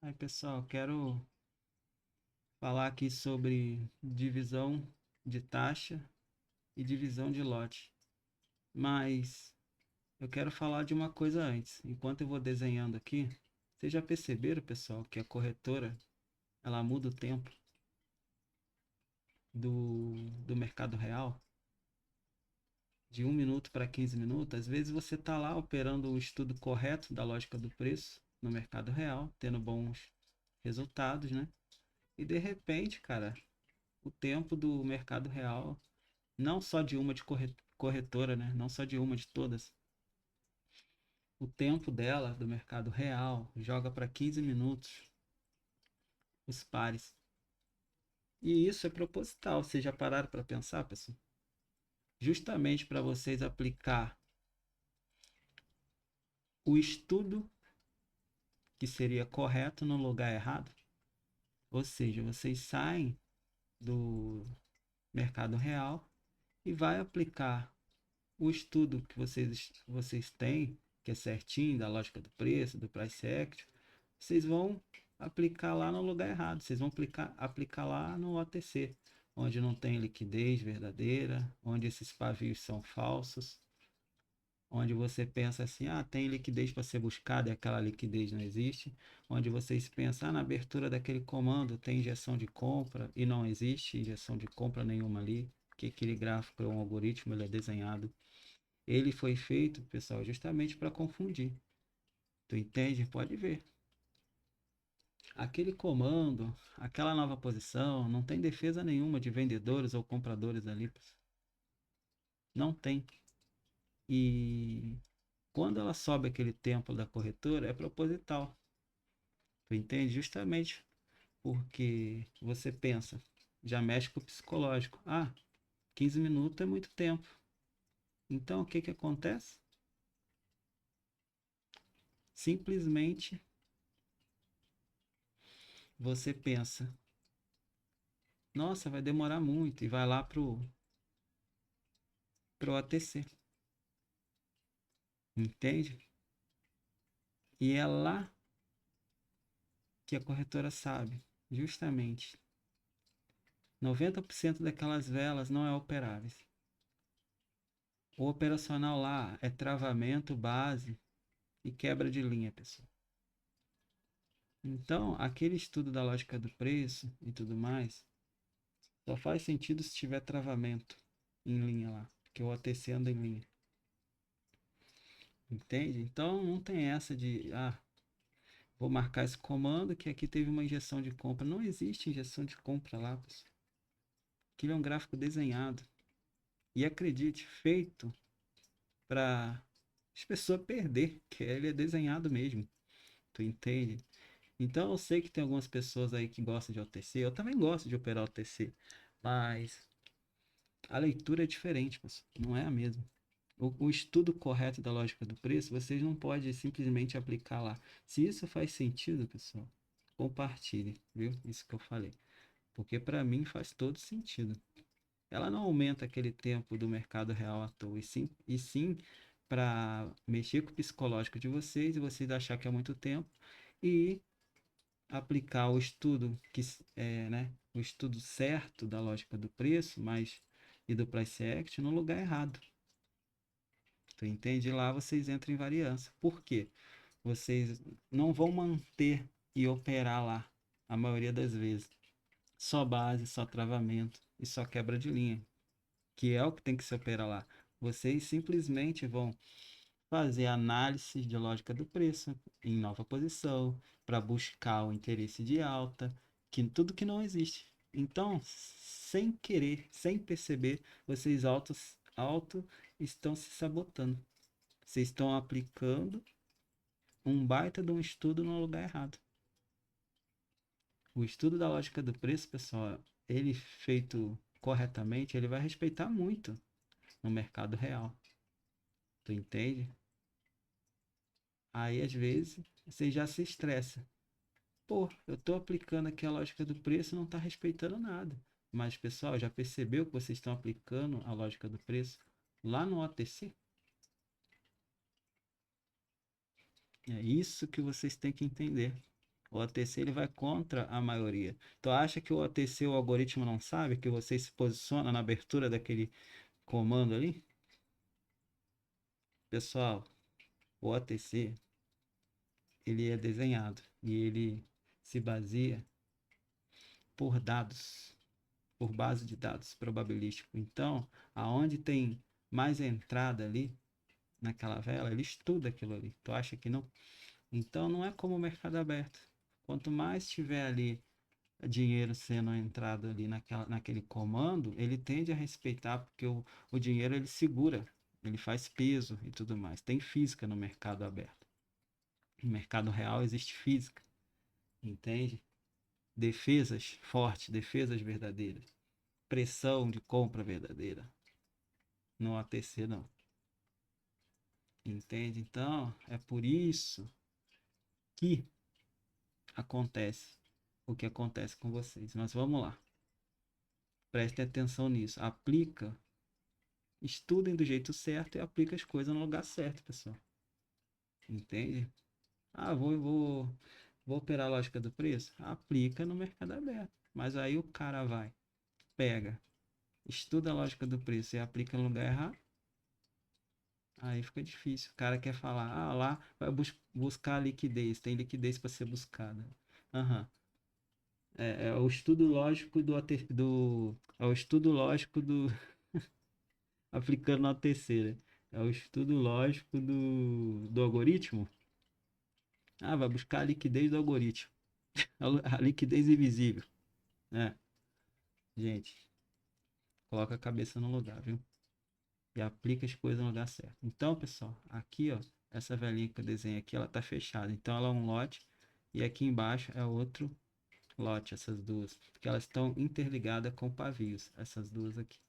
Aí, pessoal, quero falar aqui sobre divisão de taxa e divisão de lote. Mas eu quero falar de uma coisa antes. Enquanto eu vou desenhando aqui, vocês já perceberam, pessoal, que a corretora ela muda o tempo do mercado real de 1 minuto para 15 minutos? Às vezes você está lá operando o estudo correto da lógica do preço no mercado real, tendo bons resultados, né? E de repente, cara, o tempo do mercado real, não só de uma de corretora, né? Não só de uma, de todas. O tempo dela, do mercado real, joga para 15 minutos os pares. E isso é proposital. Vocês já pararam para pensar, pessoal? Justamente para vocês aplicar o estudo que seria correto no lugar errado. Ou seja, vocês saem do mercado real e vai aplicar o estudo que vocês têm, que é certinho, da lógica do preço, do price action, vocês vão aplicar lá no lugar errado. Vocês vão aplicar lá no OTC, onde não tem liquidez verdadeira, onde esses pavios são falsos, onde você pensa assim, ah, tem liquidez para ser buscada e aquela liquidez não existe, onde vocês pensam, ah, na abertura daquele comando tem injeção de compra e não existe injeção de compra nenhuma ali, porque aquele gráfico é um algoritmo, ele é desenhado, ele foi feito, pessoal, justamente para confundir. Tu entende? Pode ver. Aquele comando, aquela nova posição, não tem defesa nenhuma de vendedores ou compradores ali. Não tem. E quando ela sobe aquele tempo da corretora, é proposital. Tu entende? Justamente porque você pensa, já mexe com o psicológico. Ah, 15 minutos é muito tempo. Então o que que acontece? Simplesmente você pensa, nossa, vai demorar muito, e vai lá pro ATC. Entende? E é lá que a corretora sabe, justamente, 90% daquelas velas não é operáveis. O operacional lá é travamento, base e quebra de linha, pessoal. Então, aquele estudo da lógica do preço e tudo mais, só faz sentido se tiver travamento em linha lá, porque o OTC anda em linha. Entende? Então, não tem essa de, ah, vou marcar esse comando que aqui teve uma injeção de compra. Não existe injeção de compra lá, pessoal. Aquilo é um gráfico desenhado. E acredite, feito para as pessoas perder, que ele é desenhado mesmo. Tu entende? Então eu sei que tem algumas pessoas aí que gostam de OTC, eu também gosto de operar OTC, mas a leitura é diferente, pessoal, não é a mesma. O estudo correto da lógica do preço, vocês não podem simplesmente aplicar lá. Se isso faz sentido, pessoal, compartilhe, viu? Isso que eu falei. Porque para mim faz todo sentido. Ela não aumenta aquele tempo do mercado real à toa, e sim para mexer com o psicológico de vocês e vocês achar que é muito tempo e aplicar o estudo que é, né, o estudo certo da lógica do preço, mas e do price action no lugar errado. Tu entende? Lá vocês entram em variância. Por quê? Vocês não vão manter e operar lá a maioria das vezes. Só base, só travamento e só quebra de linha, que é o que tem que se operar lá. Vocês simplesmente vão fazer análise de lógica do preço em nova posição para buscar o interesse de alta, que tudo que não existe. Então, sem querer, sem perceber, vocês auto estão se sabotando. Vocês estão aplicando um baita de um estudo no lugar errado. O estudo da lógica do preço, pessoal, ele feito corretamente, ele vai respeitar muito no mercado real. Tu entende? Aí, às vezes, você já se estressa. Pô, eu tô aplicando aqui a lógica do preço e não tá respeitando nada. Mas, pessoal, já percebeu que vocês estão aplicando a lógica do preço lá no OTC? É isso que vocês têm que entender. O OTC ele vai contra a maioria. Tu acha que o OTC, o algoritmo não sabe que você se posiciona na abertura daquele comando ali? Pessoal, o OTC ele é desenhado e ele se baseia por dados, por base de dados probabilístico. Então, aonde tem mais entrada ali naquela vela, ele estuda aquilo ali. Tu acha que não? Então, não é como o mercado aberto. Quanto mais tiver ali dinheiro sendo entrado ali naquele comando, ele tende a respeitar, porque o dinheiro ele segura, ele faz peso e tudo mais. Tem física no mercado aberto. No mercado real existe física, entende? Defesas fortes, defesas verdadeiras, pressão de compra verdadeira. No ATC não, entende? Então, é por isso que acontece o que acontece com vocês. Mas vamos lá, prestem atenção nisso. Aplica, estudem do jeito certo e aplica as coisas no lugar certo, pessoal. Entende? Ah, vou operar a lógica do preço? Aplica no mercado aberto. Mas aí o cara vai, pega, estuda a lógica do preço e aplica no lugar errado. Aí fica difícil. O cara quer falar, ah, lá vai buscar liquidez, tem liquidez para ser buscada. Aham. É o estudo lógico é o estudo lógico do aplicando na terceira. É o estudo lógico do algoritmo. Ah, vai buscar a liquidez do algoritmo. A liquidez invisível. É, gente, coloca a cabeça no lugar, viu? E aplica as coisas no lugar certo. Então, pessoal, aqui, ó, essa velhinha que eu desenhei aqui, ela tá fechada. Então, ela é um lote e aqui embaixo é outro lote, essas duas, porque elas estão interligadas com pavios, essas duas aqui.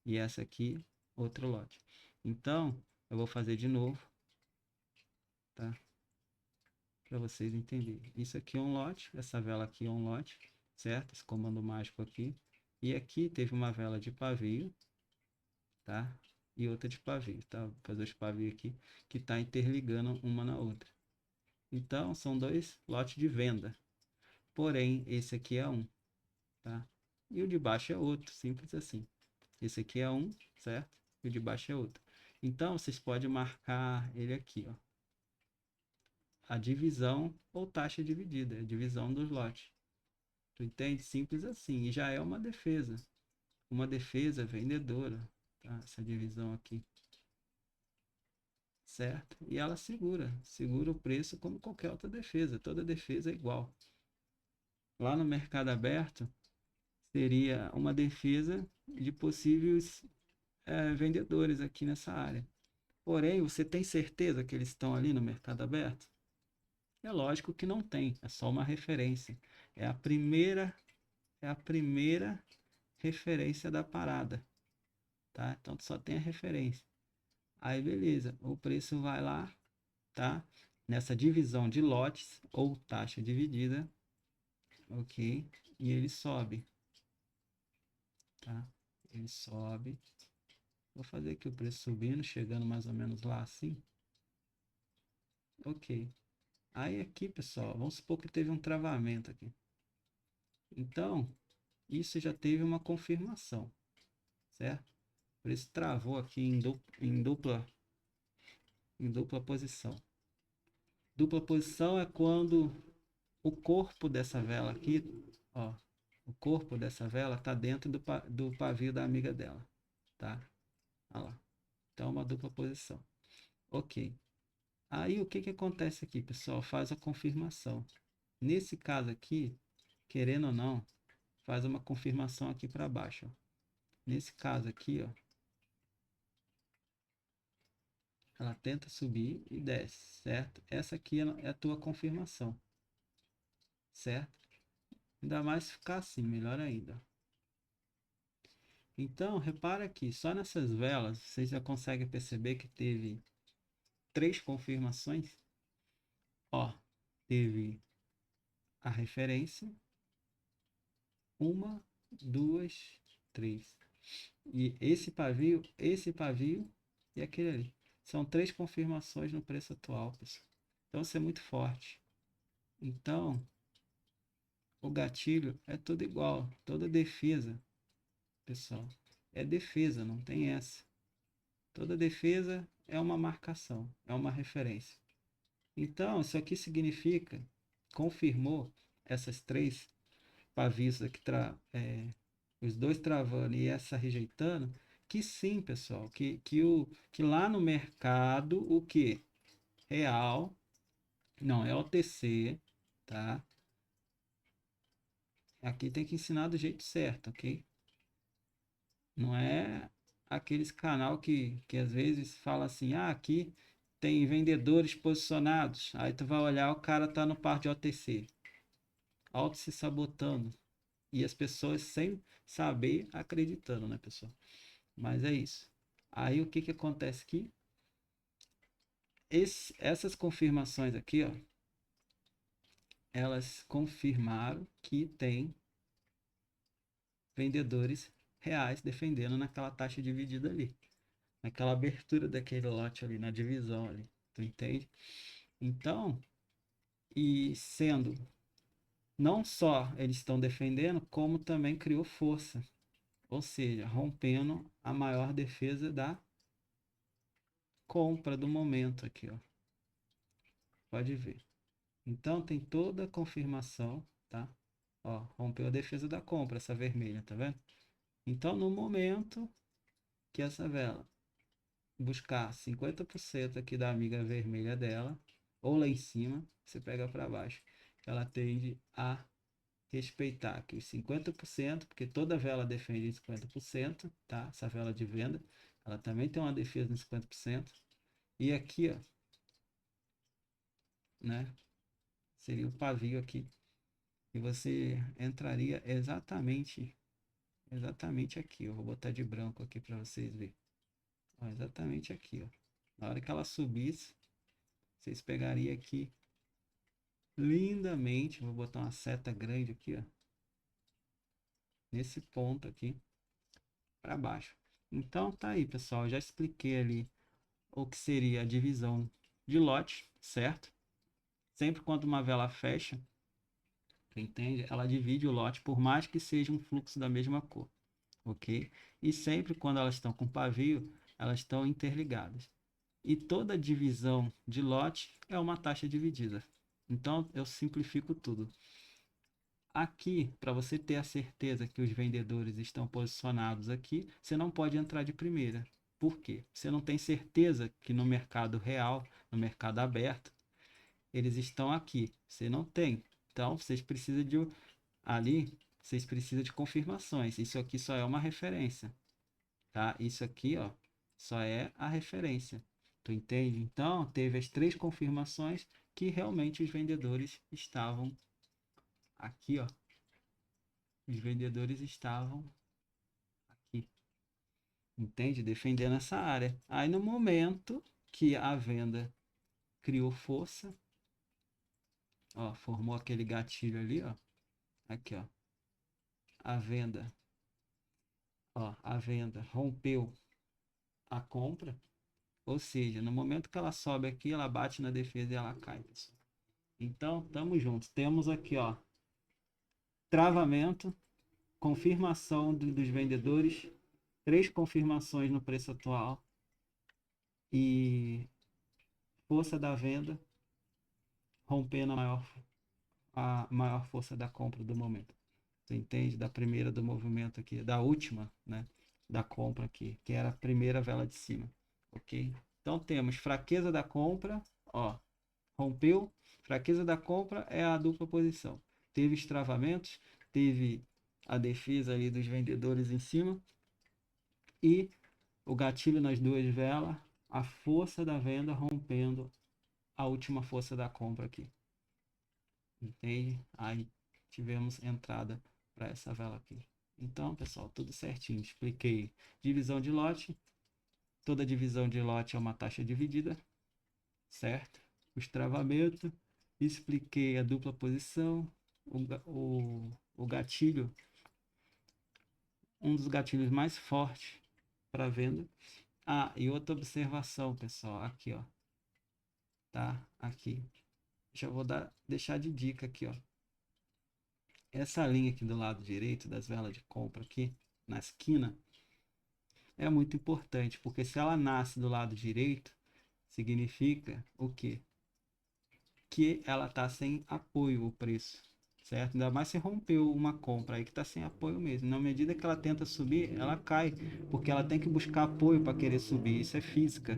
E essa aqui, outro lote. Então, eu vou fazer de novo, tá? Para vocês entenderem. Isso aqui é um lote, essa vela aqui é um lote, certo? Esse comando mágico aqui. E aqui teve uma vela de pavio, tá? E outra de pavio, tá? Vou fazer os pavios aqui que tá interligando uma na outra. Então, são dois lotes de venda. Porém, esse aqui é um, tá? E o de baixo é outro, simples assim. Esse aqui é um, certo? E o de baixo é outro. Então, vocês podem marcar ele aqui, ó. A divisão ou taxa dividida, a divisão dos lotes. Tu entende? Simples assim. E já é uma defesa. Uma defesa vendedora, tá? Essa divisão aqui. Certo? E ela segura o preço como qualquer outra defesa. Toda defesa é igual. Lá no mercado aberto, seria uma defesa de possíveis vendedores aqui nessa área. Porém, você tem certeza que eles estão ali no mercado aberto? É lógico que não tem, é só uma referência. É a primeira, é a primeira referência da parada, tá? Então só tem a referência. Aí beleza, o preço vai lá, tá? Nessa divisão de lotes ou taxa dividida, ok? E ele sobe, tá? Ele sobe. Vou fazer aqui o preço subindo, chegando mais ou menos lá assim. Ok. Aí aqui, pessoal, vamos supor que teve um travamento aqui. Então, isso já teve uma confirmação, certo? O preço travou aqui em dupla posição. Dupla posição é quando o corpo dessa vela aqui, ó, o corpo dessa vela está dentro do pavio da amiga dela, tá? Olha lá. Então, uma dupla posição. Ok. Aí, o que que acontece aqui, pessoal? Faz a confirmação. Nesse caso aqui, querendo ou não, faz uma confirmação aqui para baixo, ó. Nesse caso aqui, ó, ela tenta subir e desce, certo? Essa aqui é a tua confirmação, certo? Ainda mais se ficar assim, melhor ainda. Então, repara aqui, só nessas velas, vocês já conseguem perceber que teve três confirmações. Ó, teve a referência, uma, duas, três. E esse pavio e aquele ali. São três confirmações no preço atual, pessoal. Então, isso é muito forte. Então, o gatilho é tudo igual, toda defesa, pessoal, é defesa, não tem essa. Toda defesa é uma marcação, é uma referência. Então, isso aqui significa, confirmou essas três pavios aqui, os dois travando e essa rejeitando, que sim, pessoal, que lá no mercado, o que? Real, não, é OTC, tá? Aqui tem que ensinar do jeito certo, ok? Não é aqueles canal que às vezes fala assim, ah, aqui tem vendedores posicionados. Aí tu vai olhar, o cara tá no par de OTC, auto se sabotando. E as pessoas sem saber acreditando, né, pessoal? Mas é isso. Aí o que que acontece aqui? Essas confirmações aqui, ó, elas confirmaram que tem vendedores reais defendendo naquela taxa dividida ali, naquela abertura daquele lote ali, na divisão ali. Tu entende? Então, e sendo não só eles estão defendendo, como também criou força, ou seja, rompendo a maior defesa da compra do momento aqui, ó. Pode ver. Então tem toda a confirmação, tá? Ó, rompeu a defesa da compra, essa vermelha, tá vendo? Então no momento que essa vela buscar 50% aqui da amiga vermelha dela, ou lá em cima, você pega para baixo, ela tende a respeitar aqui os 50%, porque toda vela defende em 50%, tá? Essa vela de venda, ela também tem uma defesa em 50%. E aqui, ó, né? Seria o pavio aqui. E você entraria exatamente aqui. Eu vou botar de branco aqui para vocês verem. Ó, exatamente aqui, ó. Na hora que ela subisse, vocês pegariam aqui lindamente. Vou botar uma seta grande aqui, ó. Nesse ponto aqui para baixo. Então tá aí, pessoal. Eu já expliquei ali o que seria a divisão de lote, certo? Sempre quando uma vela fecha, entende? Ela divide o lote, por mais que seja um fluxo da mesma cor, ok? E sempre quando elas estão com pavio, elas estão interligadas. E toda divisão de lote é uma taxa dividida. Então eu simplifico tudo. Aqui, para você ter a certeza que os vendedores estão posicionados aqui, você não pode entrar de primeira. Por quê? Você não tem certeza que no mercado real, no mercado aberto, eles estão aqui. Você não tem. Então, vocês precisam de ali, vocês precisam de confirmações. Isso aqui só é uma referência, tá? Isso aqui, ó, só é a referência. Tu entende? Então, teve as três confirmações que realmente os vendedores estavam aqui, ó. Os vendedores estavam aqui, entende? Defendendo essa área. Aí no momento que a venda criou força, ó, formou aquele gatilho ali, ó. Aqui, ó. A venda, ó, a venda rompeu a compra, ou seja, no momento que ela sobe aqui, ela bate na defesa e ela cai, pessoal. Então, tamo juntos. Temos aqui, ó, travamento, confirmação dos vendedores, três confirmações no preço atual e força da venda rompendo a maior força da compra do momento. Você entende? Da primeira do movimento aqui, da última, né? Da compra aqui, que era a primeira vela de cima, ok? Então temos fraqueza da compra, ó, rompeu, fraqueza da compra é a dupla posição. Teve estravamentos, teve a defesa ali dos vendedores em cima e o gatilho nas duas velas, a força da venda rompendo a última força da compra aqui. Entende? Aí tivemos entrada para essa vela aqui. Então, pessoal, tudo certinho. Expliquei divisão de lote. Toda divisão de lote é uma taxa dividida, certo? Os travamentos. Expliquei a dupla posição. O gatilho, um dos gatilhos mais fortes para venda. Ah, e outra observação, pessoal, aqui, ó. Tá? Aqui. Já vou deixar de dica aqui, ó. Essa linha aqui do lado direito das velas de compra aqui, na esquina, é muito importante, porque se ela nasce do lado direito, significa o quê? Que ela está sem apoio o preço, certo? Ainda mais se rompeu uma compra aí que está sem apoio mesmo. Na medida que ela tenta subir, ela cai, porque ela tem que buscar apoio para querer subir. Isso é física,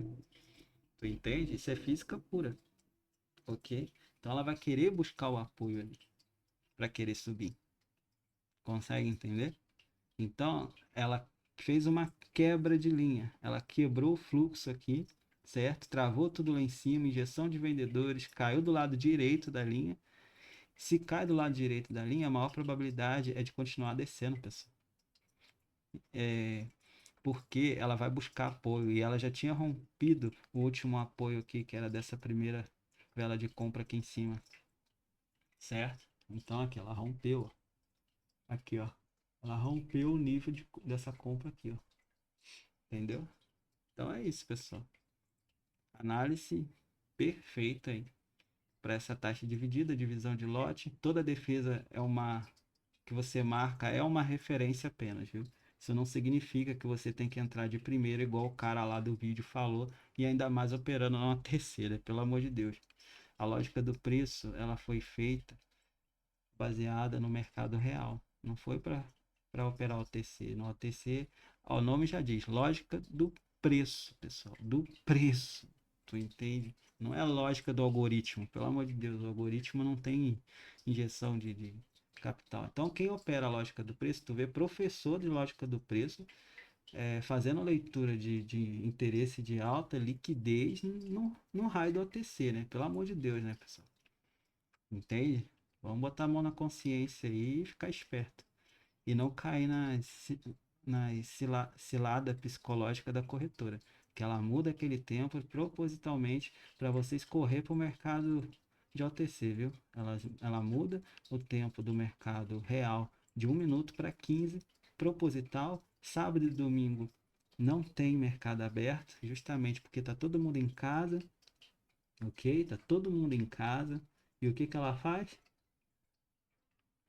tu entende? Isso é física pura, ok? Então ela vai querer buscar o apoio ali para querer subir. Consegue entender? Então ela fez uma quebra de linha, ela quebrou o fluxo aqui, certo? Travou tudo lá em cima, injeção de vendedores, caiu do lado direito da linha. Se cai do lado direito da linha, a maior probabilidade é de continuar descendo, pessoal. É, porque ela vai buscar apoio e ela já tinha rompido o último apoio aqui, que era dessa primeira vela de compra aqui em cima, certo? Então aqui ela rompeu, ó. Aqui, ó. Ela rompeu o nível dessa compra aqui, ó. Entendeu? Então é isso, pessoal. Análise perfeita aí para essa taxa dividida, divisão de lote. Toda defesa é uma que você marca é uma referência apenas, viu? Isso não significa que você tem que entrar de primeira igual o cara lá do vídeo falou e ainda mais operando numa terceira, pelo amor de Deus. A lógica do preço, ela foi feita baseada no mercado real. Não foi para operar OTC. No OTC, ó, o nome já diz, lógica do preço, pessoal, do preço. Tu entende? Não é a lógica do algoritmo. Pelo amor de Deus, o algoritmo não tem injeção de capital. Então, quem opera a lógica do preço, tu vê professor de lógica do preço fazendo leitura de interesse de alta liquidez no raio do OTC, né? Pelo amor de Deus, né, pessoal? Entende? Vamos botar a mão na consciência aí e ficar esperto. E não cair na cilada psicológica da corretora. Que ela muda aquele tempo propositalmente para vocês correr para o mercado de OTC, viu? Ela muda o tempo do mercado real de 1 minuto para 15, proposital. Sábado e domingo não tem mercado aberto, justamente porque está todo mundo em casa, ok? Tá todo mundo em casa. E o que que ela faz?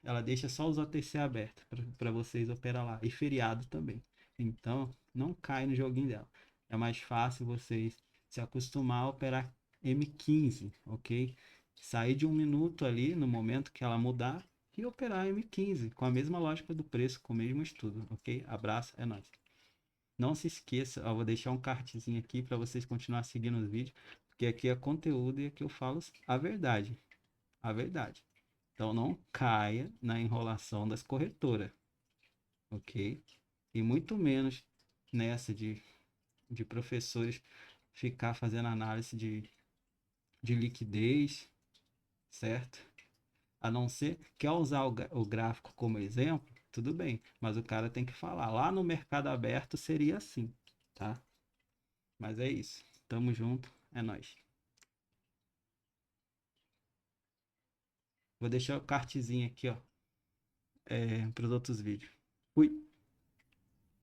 Ela deixa só os OTC abertos para vocês operar lá. E feriado também. Então, não cai no joguinho dela. É mais fácil vocês se acostumar a operar M15, ok? Sair de 1 minuto ali no momento que ela mudar e operar M15 com a mesma lógica do preço, com o mesmo estudo, ok? Abraço, é nóis. Não se esqueça, eu vou deixar um cardzinho aqui para vocês continuar seguindo os vídeos, porque aqui é conteúdo e aqui eu falo a verdade. A verdade. Então não caia na enrolação das corretoras, ok? E muito menos nessa de professores ficar fazendo análise de liquidez, certo? A não ser que ao usar o gráfico como exemplo, tudo bem, mas o cara tem que falar. Lá no mercado aberto seria assim, tá? Mas é isso. Tamo junto, é nóis. Vou deixar o cartzinho aqui, ó, para os outros vídeos. Fui.